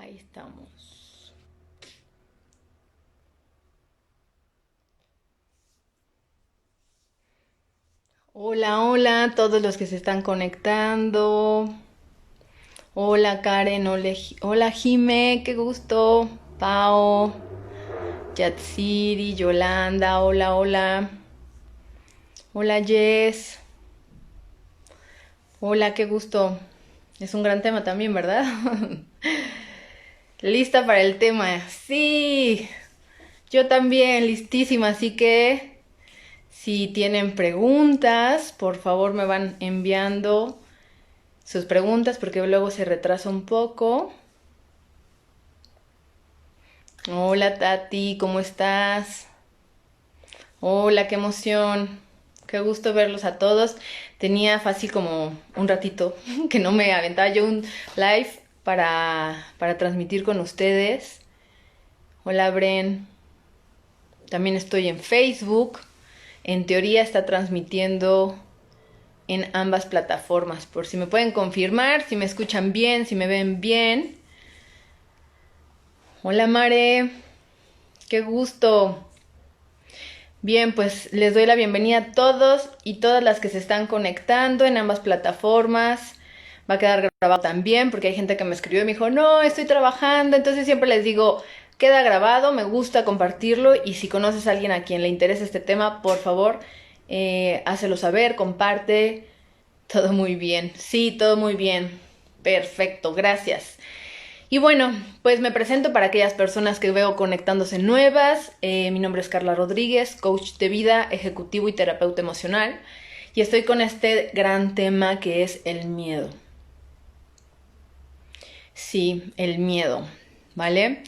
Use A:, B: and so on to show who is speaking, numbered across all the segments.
A: Ahí estamos. Hola, hola a todos los que se están conectando. Hola Karen, hola Jime, qué gusto. Pao, Yatsiri, Yolanda, hola, hola. Hola Jess, hola, qué gusto. Es un gran tema también, ¿verdad? Lista para el tema. Sí, yo también, listísima, así que si tienen preguntas, por favor me van enviando sus preguntas porque luego se retrasa un poco. Hola Tati, ¿cómo estás? Hola, qué emoción. Qué gusto verlos a todos. Tenía fácil como un ratito que no me aventaba yo un live para transmitir con ustedes. Hola Bren. También estoy en Facebook. En teoría está transmitiendo en ambas plataformas. Por si me pueden confirmar, si me escuchan bien, si me ven bien. Hola Mare, qué gusto. Bien, pues les doy la bienvenida a todos y todas las que se están conectando en ambas plataformas. Va a quedar grabado también porque hay gente que me escribió y me dijo, no, estoy trabajando. Entonces siempre les digo, queda grabado, me gusta compartirlo y si conoces a alguien a quien le interese este tema, por favor, hácelo saber, comparte. Todo muy bien. Sí, todo muy bien. Perfecto, gracias. Y bueno, pues me presento para aquellas personas que veo conectándose nuevas. Mi nombre es Carla Rodríguez, coach de vida, ejecutivo y terapeuta emocional. Y estoy con este gran tema que es el miedo. Sí, el miedo, ¿vale?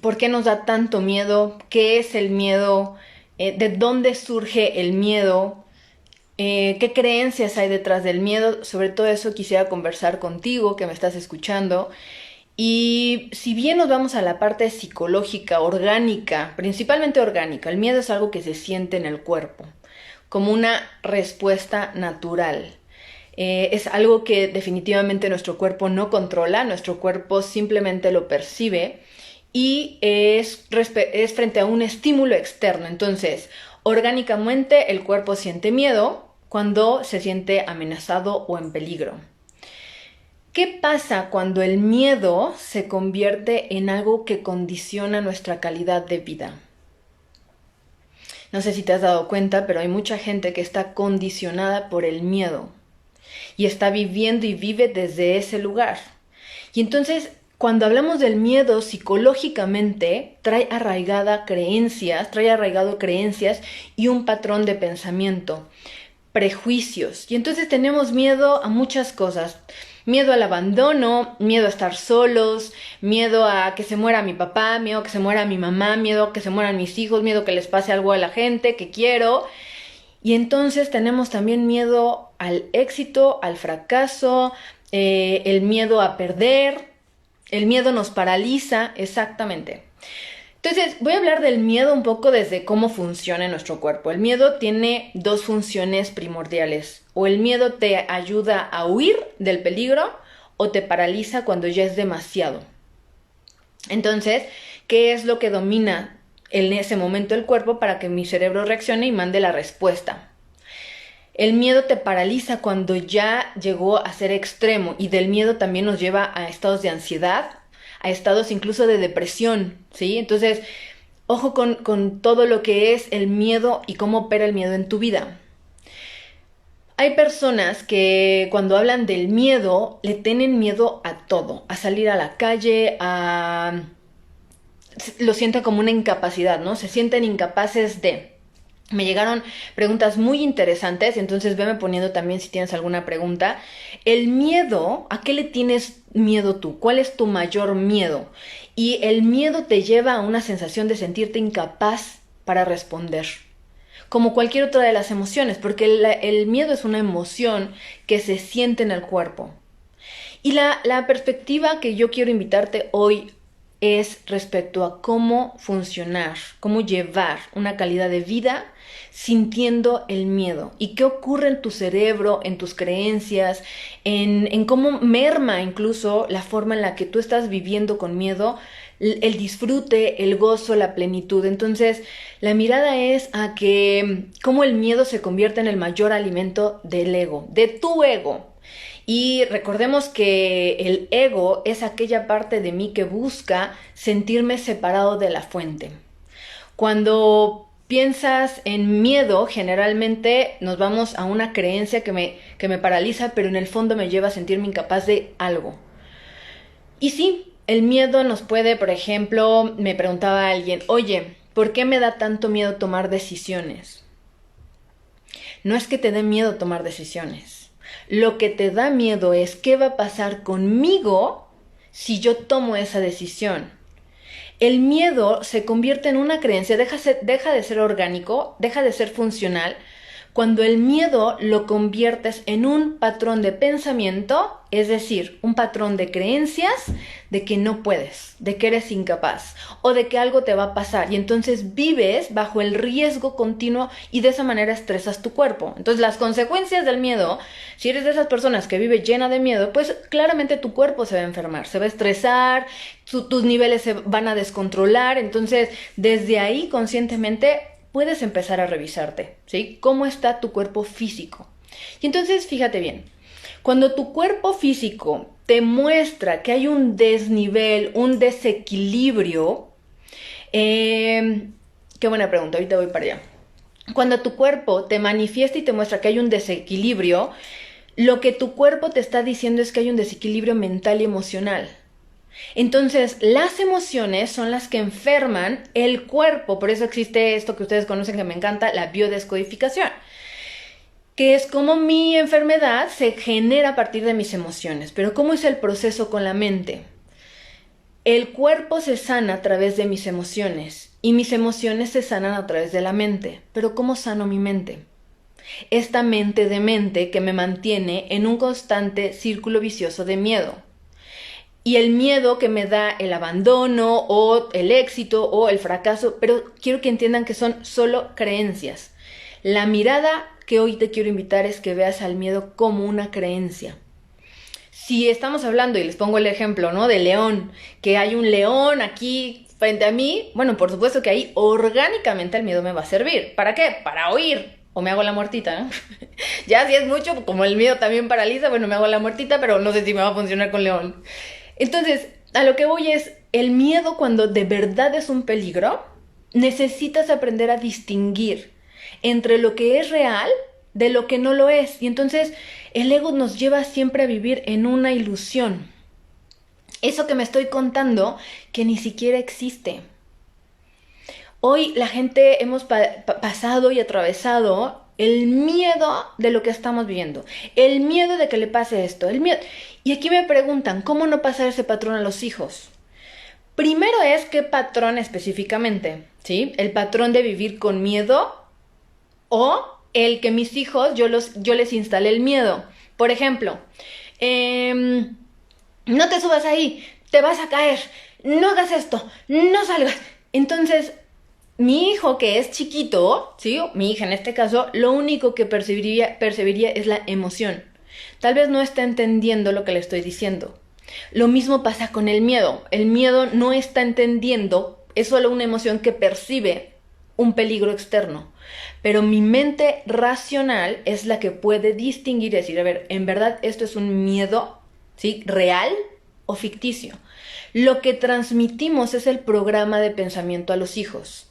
A: ¿Por qué nos da tanto miedo? ¿Qué es el miedo? ¿De dónde surge el miedo? ¿Qué creencias hay detrás del miedo? Sobre todo eso quisiera conversar contigo, que me estás escuchando. Y si bien nos vamos a la parte psicológica, orgánica, principalmente orgánica, el miedo es algo que se siente en el cuerpo, como una respuesta natural. Es algo que definitivamente nuestro cuerpo no controla, nuestro cuerpo simplemente lo percibe y es frente a un estímulo externo. Entonces, orgánicamente el cuerpo siente miedo cuando se siente amenazado o en peligro. ¿Qué pasa cuando el miedo se convierte en algo que condiciona nuestra calidad de vida? No sé si te has dado cuenta, pero hay mucha gente que está condicionada por el miedo y está viviendo y vive desde ese lugar. Y entonces, cuando hablamos del miedo psicológicamente, trae arraigado creencias y un patrón de pensamiento, prejuicios. Y entonces tenemos miedo a muchas cosas. Miedo al abandono, miedo a estar solos, miedo a que se muera mi papá, miedo a que se muera mi mamá, miedo a que se mueran mis hijos, miedo a que les pase algo a la gente que quiero. Y entonces tenemos también miedo al éxito, al fracaso, el miedo a perder, el miedo nos paraliza, exactamente. Entonces, voy a hablar del miedo un poco desde cómo funciona en nuestro cuerpo. El miedo tiene dos funciones primordiales. O el miedo te ayuda a huir del peligro o te paraliza cuando ya es demasiado. Entonces, ¿qué es lo que domina en ese momento el cuerpo para que mi cerebro reaccione y mande la respuesta? El miedo te paraliza cuando ya llegó a ser extremo y del miedo también nos lleva a estados de ansiedad, a estados incluso de depresión, ¿sí? Entonces, ojo con todo lo que es el miedo y cómo opera el miedo en tu vida. Hay personas que cuando hablan del miedo le tienen miedo a todo, a salir a la calle, lo sienten como una incapacidad, ¿no? Se sienten incapaces de... Me llegaron preguntas muy interesantes, entonces veme poniendo también si tienes alguna pregunta. El miedo, ¿a qué le tienes miedo tú? ¿Cuál es tu mayor miedo? Y el miedo te lleva a una sensación de sentirte incapaz para responder, como cualquier otra de las emociones, porque el miedo es una emoción que se siente en el cuerpo. Y la perspectiva que yo quiero invitarte hoy es respecto a cómo funcionar, cómo llevar una calidad de vida sintiendo el miedo y qué ocurre en tu cerebro, en tus creencias, en cómo merma incluso la forma en la que tú estás viviendo con miedo, el disfrute, el gozo, la plenitud. Entonces, la mirada es a que cómo el miedo se convierte en el mayor alimento del ego, de tu ego. Y recordemos que el ego es aquella parte de mí que busca sentirme separado de la fuente. Cuando piensas en miedo, generalmente nos vamos a una creencia que me paraliza, pero en el fondo me lleva a sentirme incapaz de algo. Y sí, el miedo nos puede, por ejemplo, me preguntaba alguien, oye, ¿por qué me da tanto miedo tomar decisiones? No es que te dé miedo tomar decisiones. Lo que te da miedo es qué va a pasar conmigo si yo tomo esa decisión. El miedo se convierte en una creencia, deja de ser orgánico, deja de ser funcional, cuando el miedo lo conviertes en un patrón de pensamiento, es decir, un patrón de creencias de que no puedes, de que eres incapaz o de que algo te va a pasar y entonces vives bajo el riesgo continuo y de esa manera estresas tu cuerpo. Entonces las consecuencias del miedo, si eres de esas personas que vive llena de miedo, pues claramente tu cuerpo se va a enfermar, se va a estresar, tus niveles se van a descontrolar, entonces desde ahí conscientemente puedes empezar a revisarte, ¿sí? ¿Cómo está tu cuerpo físico? Y entonces, fíjate bien, cuando tu cuerpo físico te muestra que hay un desnivel, un desequilibrio, qué buena pregunta, ahorita voy para allá. Cuando tu cuerpo te manifiesta y te muestra que hay un desequilibrio, lo que tu cuerpo te está diciendo es que hay un desequilibrio mental y emocional. Entonces, las emociones son las que enferman el cuerpo, por eso existe esto que ustedes conocen que me encanta, la biodescodificación, que es como mi enfermedad se genera a partir de mis emociones. Pero ¿cómo es el proceso con la mente? El cuerpo se sana a través de mis emociones y mis emociones se sanan a través de la mente. Pero ¿cómo sano mi mente? Esta mente de mente que me mantiene en un constante círculo vicioso de miedo. Y el miedo que me da el abandono o el éxito o el fracaso, pero quiero que entiendan que son solo creencias. La mirada que hoy te quiero invitar es que veas al miedo como una creencia. Si estamos hablando, y les pongo el ejemplo, ¿no? De león, que hay un león aquí frente a mí, bueno, por supuesto que ahí orgánicamente el miedo me va a servir. ¿Para qué? Para huir. O me hago la muertita, ¿no? Ya si es mucho, como el miedo también paraliza, bueno, me hago la muertita, pero no sé si me va a funcionar con león. Entonces, a lo que voy es, el miedo cuando de verdad es un peligro, necesitas aprender a distinguir entre lo que es real de lo que no lo es. Y entonces el ego nos lleva siempre a vivir en una ilusión. Eso que me estoy contando, que ni siquiera existe. Hoy la gente hemos pasado y atravesado el miedo de lo que estamos viviendo, el miedo de que le pase esto, el miedo. Y aquí me preguntan, ¿cómo no pasar ese patrón a los hijos? Primero es qué patrón específicamente, ¿sí? El patrón de vivir con miedo o el que mis hijos, yo les instalé el miedo. Por ejemplo, no te subas ahí, te vas a caer, no hagas esto, no salgas. Entonces, mi hijo que es chiquito, ¿sí? Mi hija en este caso, lo único que percibiría es la emoción. Tal vez no está entendiendo lo que le estoy diciendo. Lo mismo pasa con el miedo. El miedo no está entendiendo, es solo una emoción que percibe un peligro externo. Pero mi mente racional es la que puede distinguir y decir, a ver, ¿en verdad esto es un miedo, ¿sí? ¿Real o ficticio? Lo que transmitimos es el programa de pensamiento a los hijos.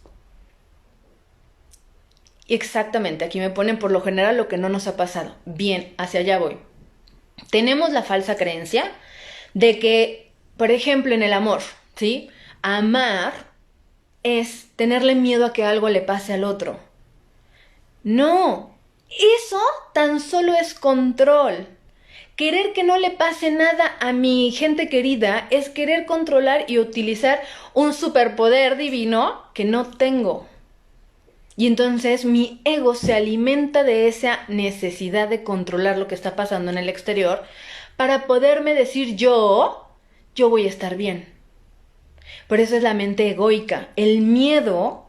A: Exactamente, aquí me ponen por lo general lo que no nos ha pasado. Bien, hacia allá voy. Tenemos la falsa creencia de que, por ejemplo, en el amor, ¿sí? Amar es tenerle miedo a que algo le pase al otro. No, eso tan solo es control. Querer que no le pase nada a mi gente querida es querer controlar y utilizar un superpoder divino que no tengo. Y entonces mi ego se alimenta de esa necesidad de controlar lo que está pasando en el exterior para poderme decir yo voy a estar bien. Por eso es la mente egoica. El miedo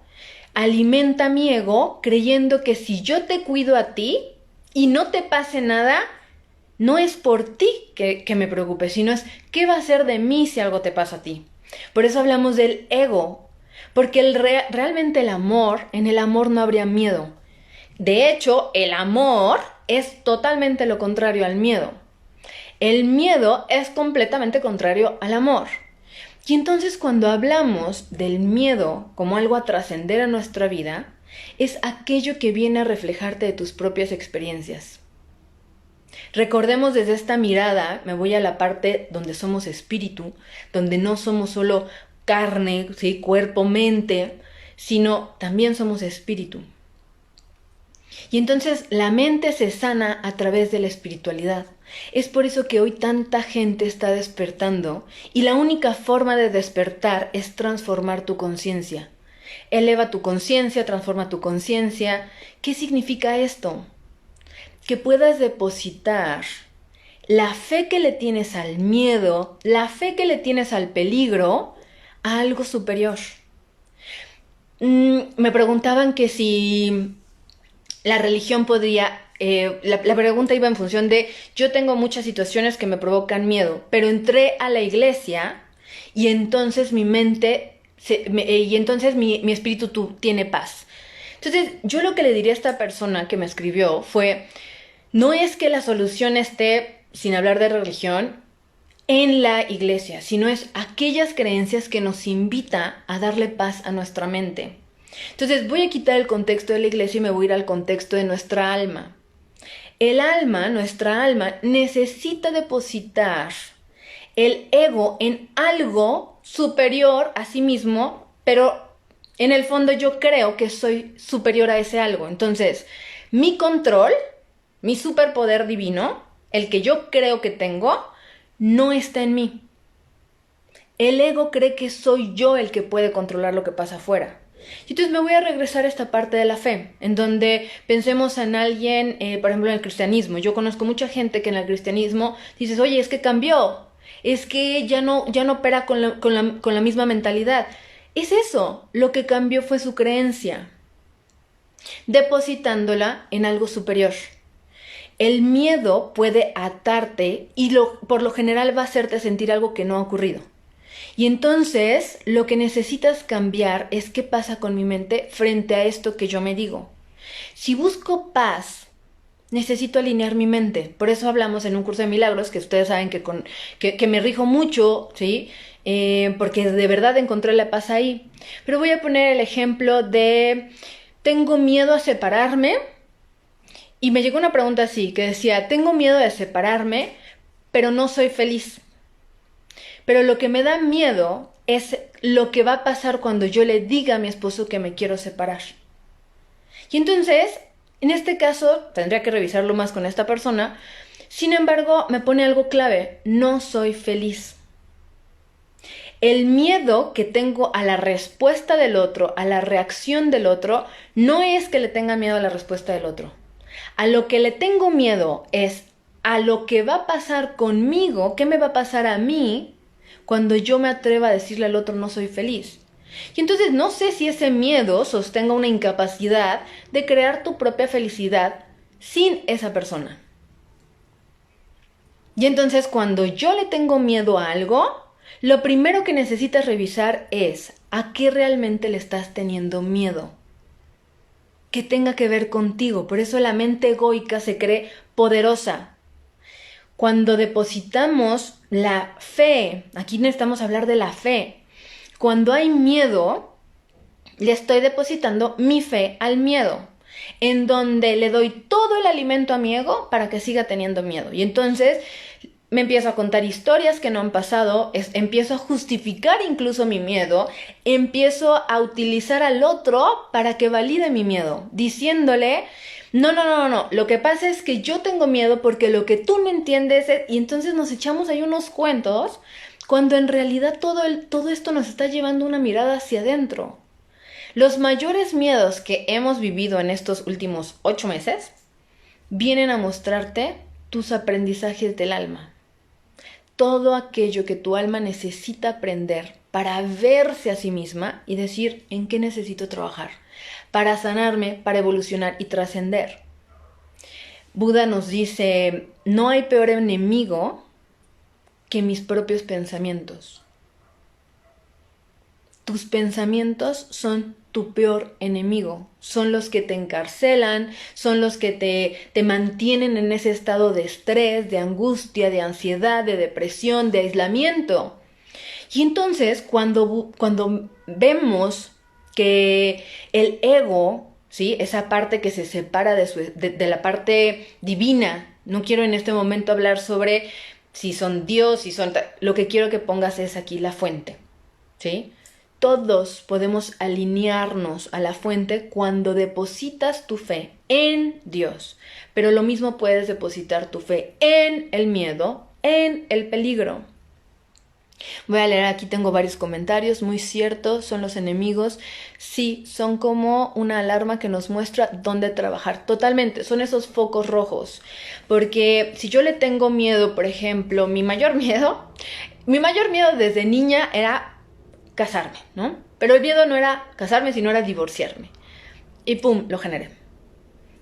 A: alimenta mi ego creyendo que si yo te cuido a ti y no te pase nada, no es por ti que me preocupe, sino es qué va a ser de mí si algo te pasa a ti. Por eso hablamos del ego, porque realmente el amor, en el amor no habría miedo. De hecho, el amor es totalmente lo contrario al miedo. El miedo es completamente contrario al amor. Y entonces cuando hablamos del miedo como algo a trascender a nuestra vida, es aquello que viene a reflejarte de tus propias experiencias. Recordemos desde esta mirada, me voy a la parte donde somos espíritu, donde no somos solo carne, ¿sí? Cuerpo, mente, sino también somos espíritu. Y entonces la mente se sana a través de la espiritualidad. Es por eso que hoy tanta gente está despertando y la única forma de despertar es transformar tu conciencia. Eleva tu conciencia, transforma tu conciencia. ¿Qué significa esto? Que puedas depositar la fe que le tienes al miedo, la fe que le tienes al peligro, a algo superior. Me preguntaban que si la religión podría... la pregunta iba en función de, yo tengo muchas situaciones que me provocan miedo, pero entré a la iglesia y entonces mi mente, y entonces mi espíritu tiene paz. Entonces, yo lo que le diría a esta persona que me escribió fue, no es que la solución esté, sin hablar de religión, en la iglesia, sino es aquellas creencias que nos invita a darle paz a nuestra mente. Entonces voy a quitar el contexto de la iglesia y me voy a ir al contexto de nuestra alma. El alma, nuestra alma, necesita depositar el ego en algo superior a sí mismo, pero en el fondo yo creo que soy superior a ese algo. Entonces, mi control, mi superpoder divino, el que yo creo que tengo, no está en mí. El ego cree que soy yo el que puede controlar lo que pasa afuera. Y entonces me voy a regresar a esta parte de la fe, en donde pensemos en alguien, por ejemplo, en el cristianismo. Yo conozco mucha gente que en el cristianismo dices, oye, es que cambió, es que ya no opera con la misma mentalidad. Es eso, lo que cambió fue su creencia, depositándola en algo superior. El miedo puede atarte y por lo general va a hacerte sentir algo que no ha ocurrido. Y entonces lo que necesitas cambiar es qué pasa con mi mente frente a esto que yo me digo. Si busco paz, necesito alinear mi mente. Por eso hablamos en un curso de milagros, que ustedes saben que me rijo mucho, ¿sí? Porque de verdad encontré la paz ahí. Pero voy a poner el ejemplo de, tengo miedo a separarme. Y me llegó una pregunta así, que decía, tengo miedo de separarme, pero no soy feliz. Pero lo que me da miedo es lo que va a pasar cuando yo le diga a mi esposo que me quiero separar. Y entonces, en este caso, tendría que revisarlo más con esta persona. Sin embargo, me pone algo clave, no soy feliz. El miedo que tengo a la respuesta del otro, a la reacción del otro, no es que le tenga miedo a la respuesta del otro. A lo que le tengo miedo es a lo que va a pasar conmigo, qué me va a pasar a mí cuando yo me atreva a decirle al otro no soy feliz. Y entonces no sé si ese miedo sostenga una incapacidad de crear tu propia felicidad sin esa persona. Y entonces cuando yo le tengo miedo a algo, lo primero que necesitas revisar es a qué realmente le estás teniendo miedo. Que tenga que ver contigo. Por eso la mente egoica se cree poderosa. Cuando depositamos la fe, aquí necesitamos hablar de la fe. Cuando hay miedo, le estoy depositando mi fe al miedo, en donde le doy todo el alimento a mi ego para que siga teniendo miedo. Y entonces me empiezo a contar historias que no han pasado, empiezo a justificar incluso mi miedo, empiezo a utilizar al otro para que valide mi miedo, diciéndole, no, lo que pasa es que yo tengo miedo porque lo que tú no entiendes es... Y entonces nos echamos ahí unos cuentos, cuando en realidad todo esto nos está llevando una mirada hacia adentro. Los mayores miedos que hemos vivido en estos últimos 8 meses vienen a mostrarte tus aprendizajes del alma. todo aquello que tu alma necesita aprender para verse a sí misma y decir en qué necesito trabajar, para sanarme, para evolucionar y trascender. Buda nos dice, no hay peor enemigo que mis propios pensamientos. Tus pensamientos son tu peor enemigo, son los que te encarcelan, son los que te mantienen en ese estado de estrés, de angustia, de ansiedad, de depresión, de aislamiento. Y entonces cuando vemos que el ego, ¿sí? Esa parte que se separa de la parte divina, no quiero en este momento hablar sobre si son Dios, si son... Lo que quiero que pongas es aquí la fuente, ¿sí? Todos podemos alinearnos a la fuente cuando depositas tu fe en Dios, pero lo mismo puedes depositar tu fe en el miedo, en el peligro. Voy a leer, aquí tengo varios comentarios, muy ciertos, son los enemigos, sí, son como una alarma que nos muestra dónde trabajar, totalmente, son esos focos rojos, porque si yo le tengo miedo, por ejemplo, mi mayor miedo desde niña era casarme, ¿no? Pero el miedo no era casarme, sino era divorciarme. Y pum, lo generé.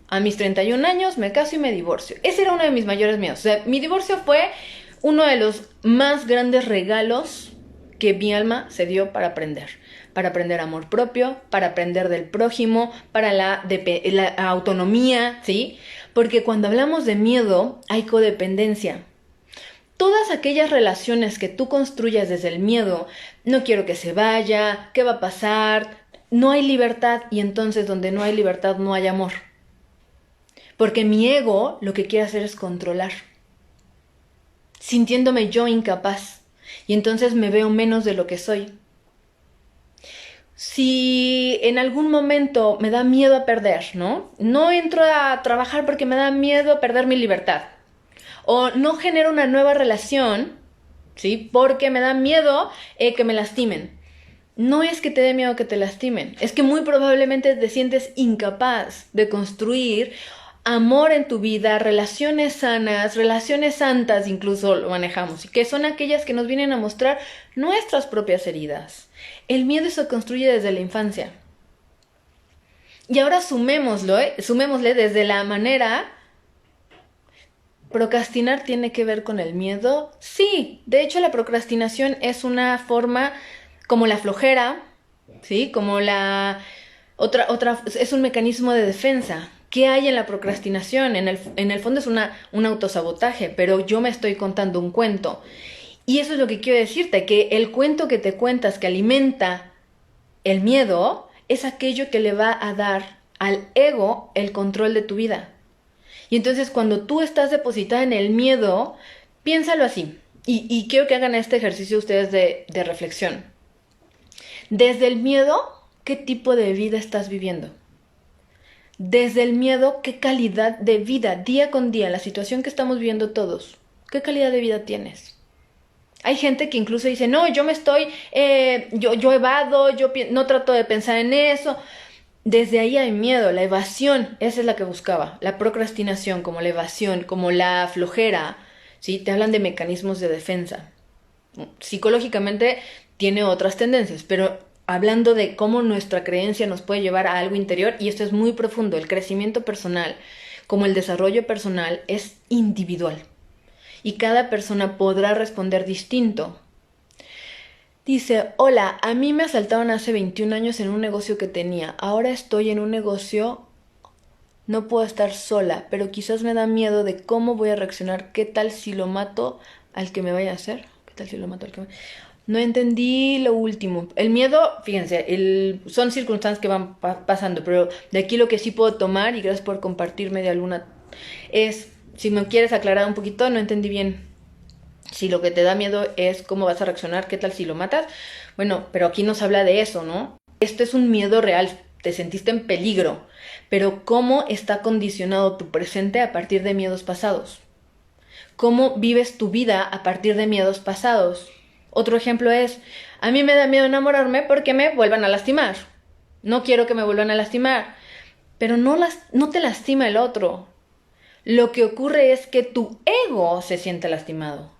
A: A mis 31 años me caso y me divorcio. Ese era uno de mis mayores miedos. O sea, mi divorcio fue uno de los más grandes regalos que mi alma se dio para aprender amor propio, para aprender del prójimo, para la autonomía, ¿sí? Porque cuando hablamos de miedo hay codependencia. Todas aquellas relaciones que tú construyas desde el miedo, no quiero que se vaya, ¿qué va a pasar? No hay libertad y entonces donde no hay libertad no hay amor. Porque mi ego lo que quiere hacer es controlar, sintiéndome yo incapaz y entonces me veo menos de lo que soy. Si en algún momento me da miedo a perder, ¿no? No entro a trabajar porque me da miedo perder mi libertad. O no genero una nueva relación, ¿sí? Porque me da miedo que me lastimen. No es que te dé miedo que te lastimen, es que muy probablemente te sientes incapaz de construir amor en tu vida, relaciones sanas, relaciones santas incluso lo manejamos, y que son aquellas que nos vienen a mostrar nuestras propias heridas. El miedo se construye desde la infancia. Y ahora sumémosle desde la manera... ¿Procrastinar tiene que ver con el miedo? Sí, de hecho la procrastinación es una forma como la flojera, ¿sí? Como la otra es un mecanismo de defensa. ¿Qué hay en la procrastinación? En el fondo es un autosabotaje, pero yo me estoy contando un cuento. Y eso es lo que quiero decirte, que el cuento que te cuentas que alimenta el miedo es aquello que le va a dar al ego el control de tu vida. Y entonces cuando tú estás depositada en el miedo, piénsalo así. Y quiero que hagan este ejercicio ustedes de reflexión. Desde el miedo, ¿qué tipo de vida estás viviendo? Desde el miedo, ¿qué calidad de vida, día con día, la situación que estamos viviendo todos, qué calidad de vida tienes? Hay gente que incluso dice, no, yo me estoy, yo evado, no trato de pensar en eso. Desde ahí hay miedo, la evasión, esa es la que buscaba, la procrastinación como la evasión, como la flojera, ¿sí? Te hablan de mecanismos de defensa. Psicológicamente tiene otras tendencias, pero hablando de cómo nuestra creencia nos puede llevar a algo interior, y esto es muy profundo, el crecimiento personal, como el desarrollo personal, es individual. Y cada persona podrá responder distinto. Dice, hola, a mí me asaltaron hace 21 años en un negocio que tenía. Ahora estoy en un negocio, no puedo estar sola, pero quizás me da miedo de cómo voy a reaccionar. ¿Qué tal si lo mato al que me vaya a hacer? ¿Qué tal si lo mato al que me... No entendí lo último. El miedo, fíjense, son circunstancias que van pasando, pero de aquí lo que sí puedo tomar, y gracias por compartirme de alguna, es, si me quieres aclarar un poquito, no entendí bien. Si lo que te da miedo es cómo vas a reaccionar, ¿qué tal si lo matas? Bueno, pero aquí nos habla de eso, ¿no? Esto es un miedo real, te sentiste en peligro, pero ¿cómo está condicionado tu presente a partir de miedos pasados? ¿Cómo vives tu vida a partir de miedos pasados? Otro ejemplo es, a mí me da miedo enamorarme porque me vuelvan a lastimar. No quiero que me vuelvan a lastimar, pero no te lastima el otro. Lo que ocurre es que tu ego se siente lastimado.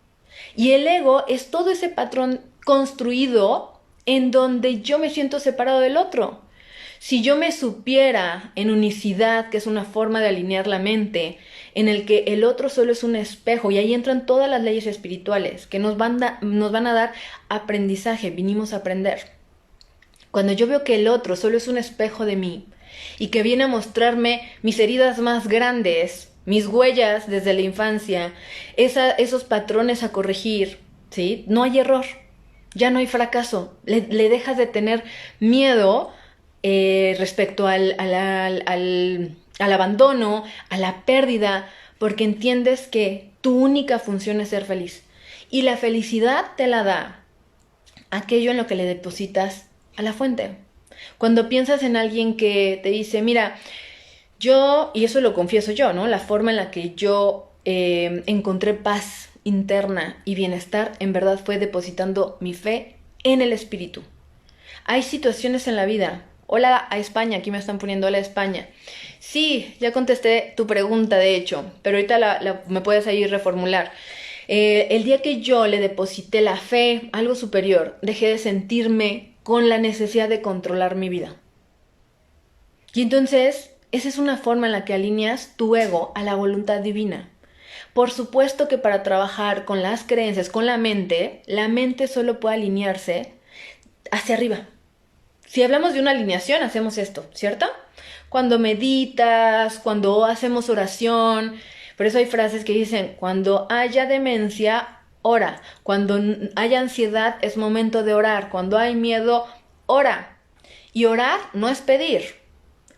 A: Y el ego es todo ese patrón construido en donde yo me siento separado del otro. Si yo me supiera en unicidad, que es una forma de alinear la mente, en el que el otro solo es un espejo, y ahí entran todas las leyes espirituales que nos van a dar aprendizaje, vinimos a aprender. Cuando yo veo que el otro solo es un espejo de mí y que viene a mostrarme mis heridas más grandes, mis huellas desde la infancia, esos patrones a corregir, ¿sí? No hay error, ya no hay fracaso, le dejas de tener miedo respecto al abandono, a la pérdida, porque entiendes que tu única función es ser feliz. Y la felicidad te la da aquello en lo que le depositas a la fuente. Cuando piensas en alguien que te dice, mira, yo, y eso lo confieso yo, ¿no? La forma en la que yo encontré paz interna y bienestar, en verdad fue depositando mi fe en el espíritu. Hay situaciones en la vida. Hola a España, aquí me están poniendo hola a España. Sí, ya contesté tu pregunta, de hecho, pero ahorita me puedes ahí reformular. El día que yo le deposité la fe a algo superior, dejé de sentirme con la necesidad de controlar mi vida. Y entonces, esa es una forma en la que alineas tu ego a la voluntad divina. Por supuesto que para trabajar con las creencias, con la mente solo puede alinearse hacia arriba. Si hablamos de una alineación, hacemos esto, ¿cierto? Cuando meditas, cuando hacemos oración, por eso hay frases que dicen, cuando haya demencia, ora. Cuando haya ansiedad, es momento de orar. Cuando hay miedo, ora. Y orar no es pedir.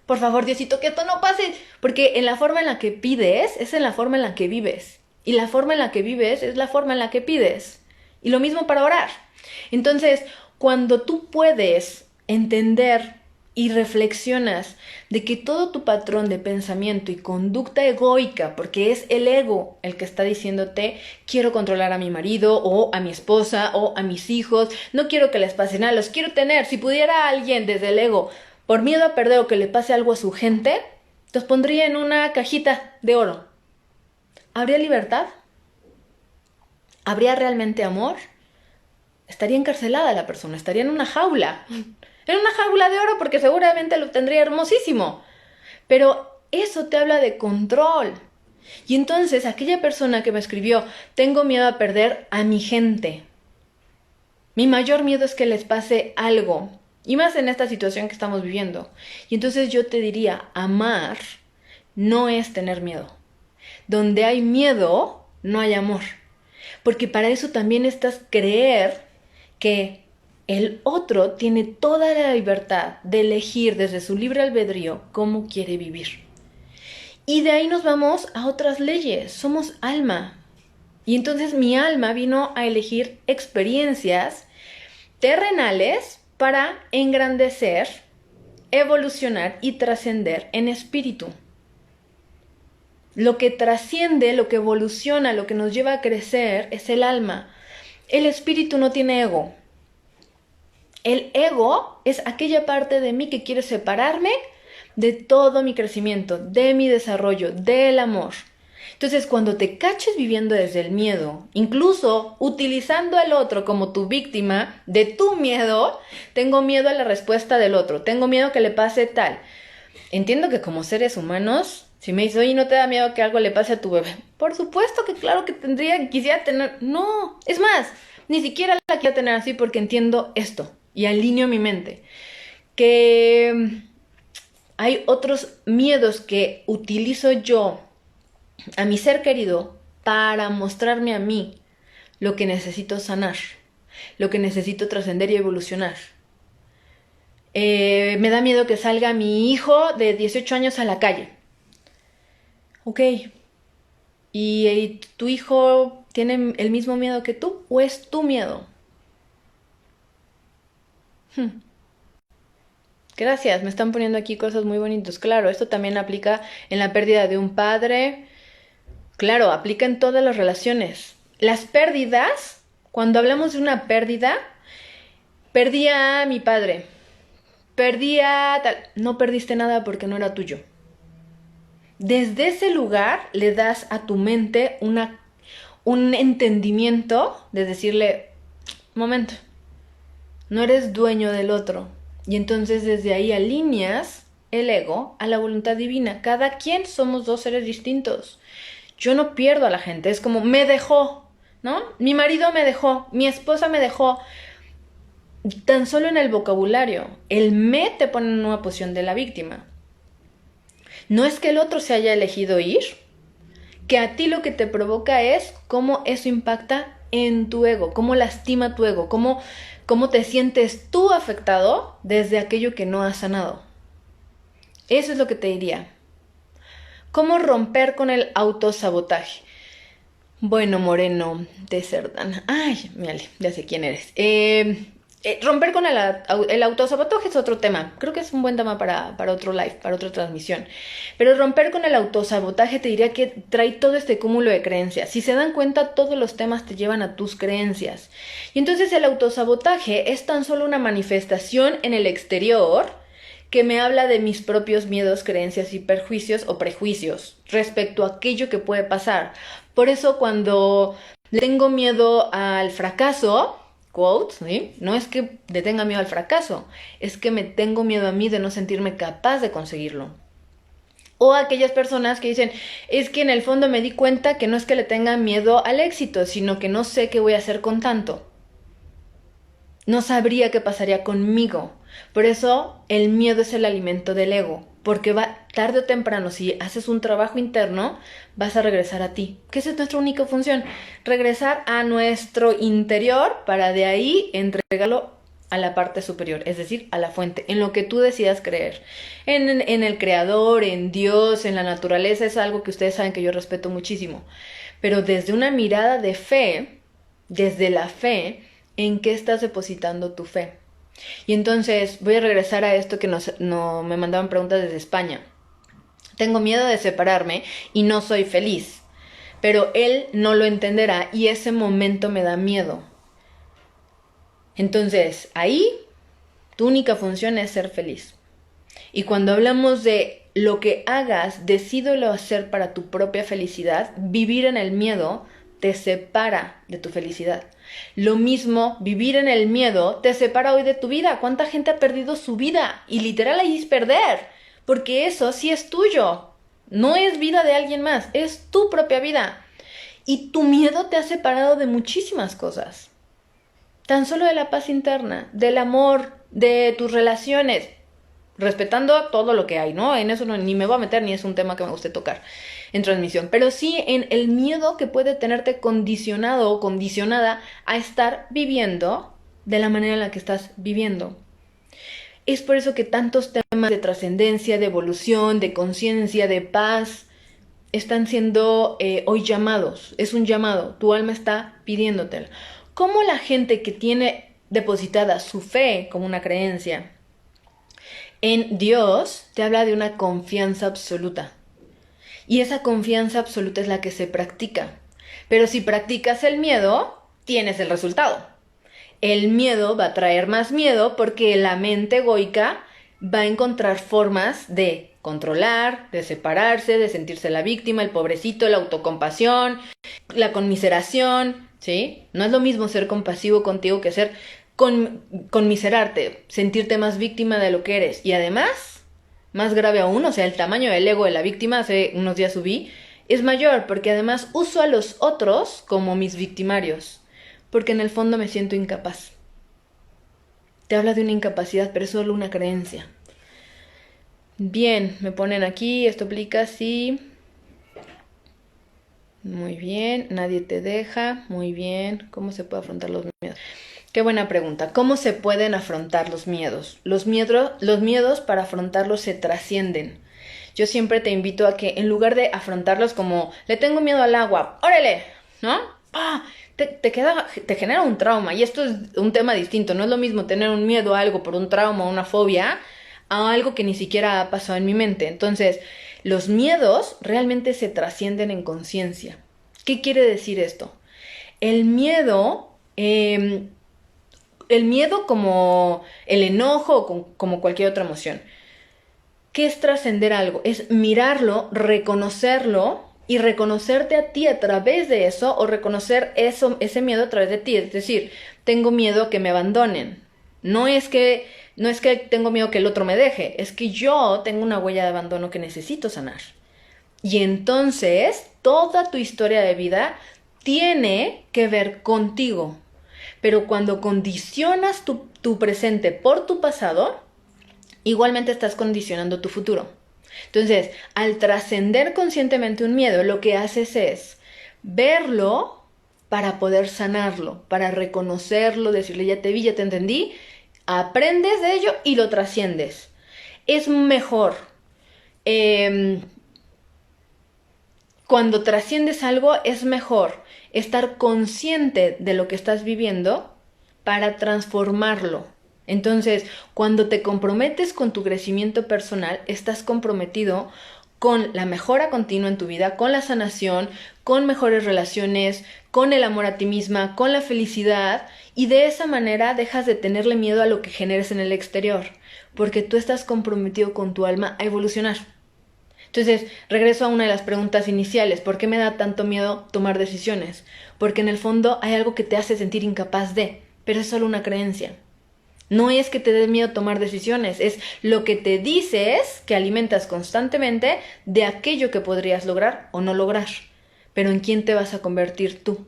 A: Por favor, Diosito, que esto no pase. Porque en la forma en la que pides, es en la forma en la que vives. Y la forma en la que vives es la forma en la que pides. Y lo mismo para orar. Entonces, cuando tú puedes entender y reflexionas de que todo tu patrón de pensamiento y conducta egoica, porque es el ego el que está diciéndote, quiero controlar a mi marido o a mi esposa o a mis hijos, no quiero que les pase nada, los quiero tener. Si pudiera alguien desde el ego, por miedo a perder o que le pase algo a su gente, los pondría en una cajita de oro. ¿Habría libertad? ¿Habría realmente amor? Estaría encarcelada la persona, estaría en una jaula. En una jaula de oro, porque seguramente lo tendría hermosísimo. Pero eso te habla de control. Y entonces aquella persona que me escribió, tengo miedo a perder a mi gente. Mi mayor miedo es que les pase algo. Y más en esta situación que estamos viviendo. Y entonces yo te diría, amar no es tener miedo. Donde hay miedo, no hay amor. Porque para eso también estás creer que el otro tiene toda la libertad de elegir desde su libre albedrío cómo quiere vivir. Y de ahí nos vamos a otras leyes. Somos alma. Y entonces mi alma vino a elegir experiencias terrenales para engrandecer, evolucionar y trascender en espíritu. Lo que trasciende, lo que evoluciona, lo que nos lleva a crecer es el alma. El espíritu no tiene ego. El ego es aquella parte de mí que quiere separarme de todo mi crecimiento, de mi desarrollo, del amor. Entonces, cuando te caches viviendo desde el miedo, incluso utilizando al otro como tu víctima de tu miedo, tengo miedo a la respuesta del otro, tengo miedo que le pase tal. Entiendo que como seres humanos, si me dices, oye, ¿no te da miedo que algo le pase a tu bebé? Por supuesto que claro que quisiera tener... No, es más, ni siquiera la quiero tener así porque entiendo esto y alineo mi mente. Que hay otros miedos que utilizo yo a mi ser querido para mostrarme a mí lo que necesito sanar, lo que necesito trascender y evolucionar. Me da miedo que salga mi hijo de 18 años a la calle. Ok. ¿Y tu hijo tiene el mismo miedo que tú o es tu miedo? Gracias, me están poniendo aquí cosas muy bonitas. Claro, esto también aplica en la pérdida de un padre. Claro, aplica en todas las relaciones. Las pérdidas, cuando hablamos de una pérdida, perdí a mi padre, perdí a tal. No perdiste nada porque no era tuyo. Desde ese lugar le das a tu mente un entendimiento de decirle, momento, no eres dueño del otro. Y entonces desde ahí alineas el ego a la voluntad divina. Cada quien somos dos seres distintos. Yo no pierdo a la gente, es como me dejó, ¿no? Mi marido me dejó, mi esposa me dejó. Tan solo en el vocabulario, el me te pone en una posición de la víctima. No es que el otro se haya elegido ir, que a ti lo que te provoca es cómo eso impacta en tu ego, cómo lastima tu ego, cómo te sientes tú afectado desde aquello que no has sanado. Eso es lo que te diría. ¿Cómo romper con el autosabotaje? Bueno, Moreno de Cerdán. Ay, mírale, ya sé quién eres. Romper con el autosabotaje es otro tema. Creo que es un buen tema para otro live, para otra transmisión. Pero romper con el autosabotaje te diría que trae todo este cúmulo de creencias. Si se dan cuenta, todos los temas te llevan a tus creencias. Y entonces el autosabotaje es tan solo una manifestación en el exterior que me habla de mis propios miedos, creencias y perjuicios o prejuicios respecto a aquello que puede pasar. Por eso cuando le tengo miedo al fracaso, quote, ¿sí? No es que le tenga miedo al fracaso, es que me tengo miedo a mí de no sentirme capaz de conseguirlo. O aquellas personas que dicen, es que en el fondo me di cuenta que no es que le tenga miedo al éxito, sino que no sé qué voy a hacer con tanto. No sabría qué pasaría conmigo. Por eso el miedo es el alimento del ego, porque va tarde o temprano, si haces un trabajo interno, vas a regresar a ti, que esa es nuestra única función, regresar a nuestro interior para de ahí entregarlo a la parte superior, es decir, a la fuente, en lo que tú decidas creer, en el creador, en Dios, en la naturaleza, es algo que ustedes saben que yo respeto muchísimo, pero desde una mirada de fe, desde la fe, ¿en qué estás depositando tu fe? Y entonces voy a regresar a esto que no me mandaban preguntas desde España. Tengo miedo de separarme y no soy feliz, pero él no lo entenderá y ese momento me da miedo. Entonces, ahí tu única función es ser feliz. Y cuando hablamos de lo que hagas, decídelo hacer para tu propia felicidad, vivir en el miedo te separa de tu felicidad. Lo mismo, vivir en el miedo te separa hoy de tu vida. ¿Cuánta gente ha perdido su vida? Y literal ahí es perder, porque eso sí es tuyo. No es vida de alguien más, es tu propia vida. Y tu miedo te ha separado de muchísimas cosas. Tan solo de la paz interna, del amor, de tus relaciones, respetando todo lo que hay, ¿no? En eso ni me voy a meter, ni es un tema que me guste tocar en transmisión, pero sí en el miedo que puede tenerte condicionado o condicionada a estar viviendo de la manera en la que estás viviendo. Es por eso que tantos temas de trascendencia, de evolución, de conciencia, de paz, están siendo hoy llamados. Es un llamado, tu alma está pidiéndotelo. ¿Cómo la gente que tiene depositada su fe como una creencia en Dios te habla de una confianza absoluta? Y esa confianza absoluta es la que se practica. Pero si practicas el miedo, tienes el resultado. El miedo va a traer más miedo porque la mente egoica va a encontrar formas de controlar, de separarse, de sentirse la víctima, el pobrecito, la autocompasión, la conmiseración, ¿sí? No es lo mismo ser compasivo contigo que ser conmiserarte, sentirte más víctima de lo que eres. Y además, más grave aún, o sea, el tamaño del ego de la víctima, hace unos días subí, es mayor porque además uso a los otros como mis victimarios, porque en el fondo me siento incapaz. Te habla de una incapacidad, pero es solo una creencia. Bien, me ponen aquí, esto aplica sí. Muy bien, nadie te deja, muy bien. ¿Cómo se puede afrontar los miedos? Qué buena pregunta. ¿Cómo se pueden afrontar los miedos? Los miedos para afrontarlos se trascienden. Yo siempre te invito a que en lugar de afrontarlos como le tengo miedo al agua, órale, ¿no? ¡Ah! Te genera un trauma y esto es un tema distinto. No es lo mismo tener un miedo a algo por un trauma o una fobia a algo que ni siquiera ha pasado en mi mente. Entonces, los miedos realmente se trascienden en conciencia. ¿Qué quiere decir esto? El miedo como el enojo o como cualquier otra emoción. ¿Qué es trascender algo? Es mirarlo, reconocerlo y reconocerte a ti a través de eso o reconocer ese miedo a través de ti. Es decir, tengo miedo a que me abandonen. No es que tengo miedo que el otro me deje, es que yo tengo una huella de abandono que necesito sanar. Y entonces toda tu historia de vida tiene que ver contigo. Pero cuando condicionas tu presente por tu pasado, igualmente estás condicionando tu futuro. Entonces, al trascender conscientemente un miedo, lo que haces es verlo para poder sanarlo, para reconocerlo, decirle, ya te vi, ya te entendí, aprendes de ello y lo trasciendes. Es mejor cuando trasciendes algo, es mejor estar consciente de lo que estás viviendo para transformarlo. Entonces, cuando te comprometes con tu crecimiento personal, estás comprometido con la mejora continua en tu vida, con la sanación, con mejores relaciones, con el amor a ti misma, con la felicidad, y de esa manera dejas de tenerle miedo a lo que generes en el exterior, porque tú estás comprometido con tu alma a evolucionar. Entonces, regreso a una de las preguntas iniciales. ¿Por qué me da tanto miedo tomar decisiones? Porque en el fondo hay algo que te hace sentir incapaz de, pero es solo una creencia. No es que te dé miedo tomar decisiones, es lo que te dices que alimentas constantemente de aquello que podrías lograr o no lograr. Pero ¿en quién te vas a convertir tú?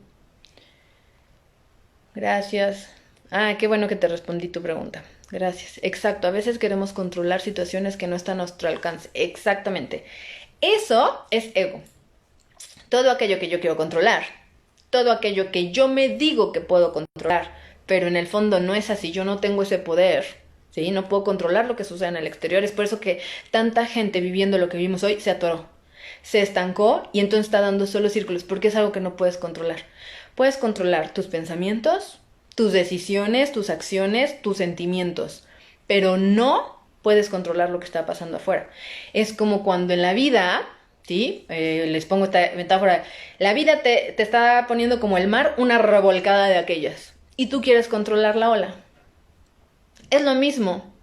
A: Gracias. Qué bueno que te respondí tu pregunta. Gracias. Exacto, a veces queremos controlar situaciones que no están a nuestro alcance. Exactamente. Eso es ego. Todo aquello que yo quiero controlar. Todo aquello que yo me digo que puedo controlar. Pero en el fondo no es así. Yo no tengo ese poder. ¿Sí? No puedo controlar lo que sucede en el exterior. Es por eso que tanta gente viviendo lo que vivimos hoy se atoró. Se estancó y entonces está dando solo círculos. Porque es algo que no puedes controlar. Puedes controlar tus pensamientos, tus decisiones, tus acciones, tus sentimientos, pero no puedes controlar lo que está pasando afuera. Es como cuando en la vida, ¿sí? Les pongo esta metáfora, la vida te está poniendo como el mar una revolcada de aquellas y tú quieres controlar la ola. Es lo mismo.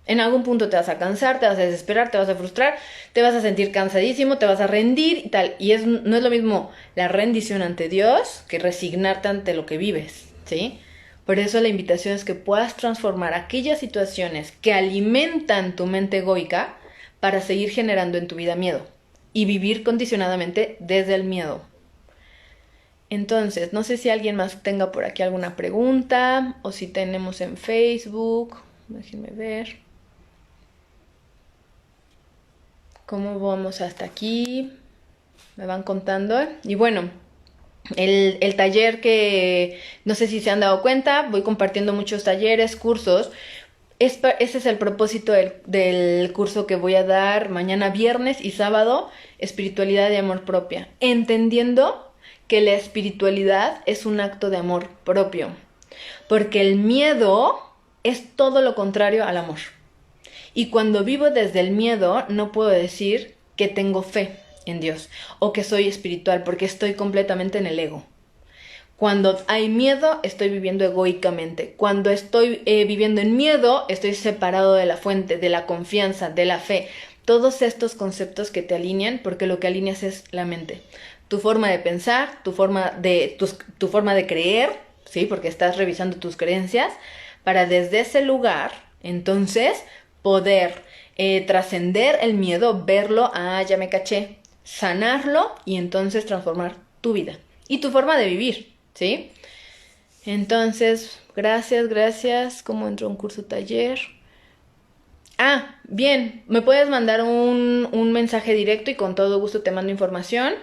A: En algún punto te vas a cansar, te vas a desesperar, te vas a frustrar, te vas a sentir cansadísimo, te vas a rendir y tal. Y no es lo mismo la rendición ante Dios que resignarte ante lo que vives, ¿sí? Por eso la invitación es que puedas transformar aquellas situaciones que alimentan tu mente egoica para seguir generando en tu vida miedo y vivir condicionadamente desde el miedo. Entonces, no sé si alguien más tenga por aquí alguna pregunta o si tenemos en Facebook. Déjenme ver. ¿Cómo vamos hasta aquí? Me van contando. Y bueno, el taller que no sé si se han dado cuenta, voy compartiendo muchos talleres, cursos. Ese es el propósito del curso que voy a dar mañana viernes y sábado, espiritualidad y amor propia. Entendiendo que la espiritualidad es un acto de amor propio. Porque el miedo es todo lo contrario al amor. Y cuando vivo desde el miedo, no puedo decir que tengo fe en Dios o que soy espiritual, porque estoy completamente en el ego. Cuando hay miedo, estoy viviendo egoicamente. Cuando estoy viviendo en miedo, estoy separado de la fuente, de la confianza, de la fe. Todos estos conceptos que te alinean, porque lo que alineas es la mente. Tu forma de pensar, tu forma de creer, ¿sí? Porque estás revisando tus creencias, para desde ese lugar, entonces, poder trascender el miedo, verlo, ya me caché, sanarlo y entonces transformar tu vida y tu forma de vivir, ¿sí? Entonces, gracias. ¿Cómo entro a un curso taller? Bien, me puedes mandar un mensaje directo y con todo gusto te mando información.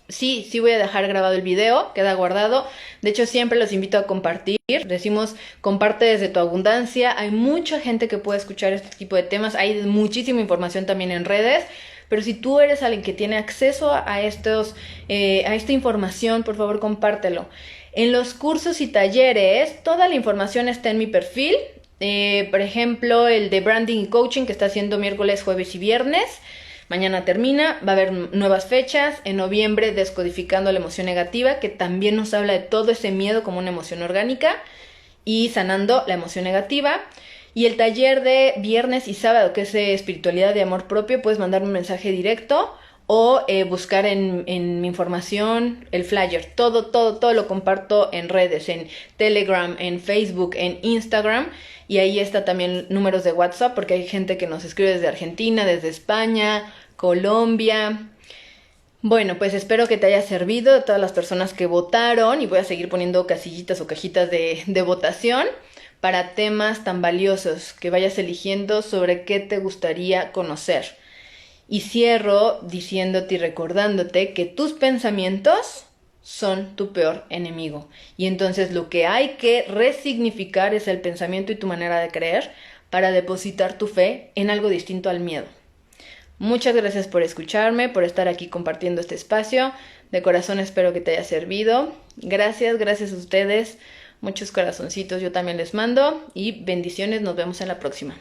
A: Sí voy a dejar grabado el video, queda guardado. De hecho, siempre los invito a compartir. Decimos, comparte desde tu abundancia. Hay mucha gente que puede escuchar este tipo de temas. Hay muchísima información también en redes. Pero si tú eres alguien que tiene acceso a esta información, por favor, compártelo. En los cursos y talleres, toda la información está en mi perfil. Por ejemplo, el de Branding y Coaching, que está haciendo miércoles, jueves y viernes. Mañana termina, va a haber nuevas fechas. En noviembre, Descodificando la emoción negativa, que también nos habla de todo ese miedo como una emoción orgánica y sanando la emoción negativa. Y el taller de viernes y sábado, que es de espiritualidad y amor propio, puedes mandarme un mensaje directo o buscar en mi información el flyer. Todo lo comparto en redes, en Telegram, en Facebook, en Instagram. Y ahí está también números de WhatsApp, porque hay gente que nos escribe desde Argentina, desde España, Colombia. Bueno, pues espero que te haya servido a todas las personas que votaron, y voy a seguir poniendo casillitas o cajitas de votación para temas tan valiosos que vayas eligiendo sobre qué te gustaría conocer. Y cierro diciéndote y recordándote que tus pensamientos son tu peor enemigo. Y entonces lo que hay que resignificar es el pensamiento y tu manera de creer para depositar tu fe en algo distinto al miedo. Muchas gracias por escucharme, por estar aquí compartiendo este espacio. De corazón espero que te haya servido. Gracias a ustedes. Muchos corazoncitos yo también les mando y bendiciones. Nos vemos en la próxima.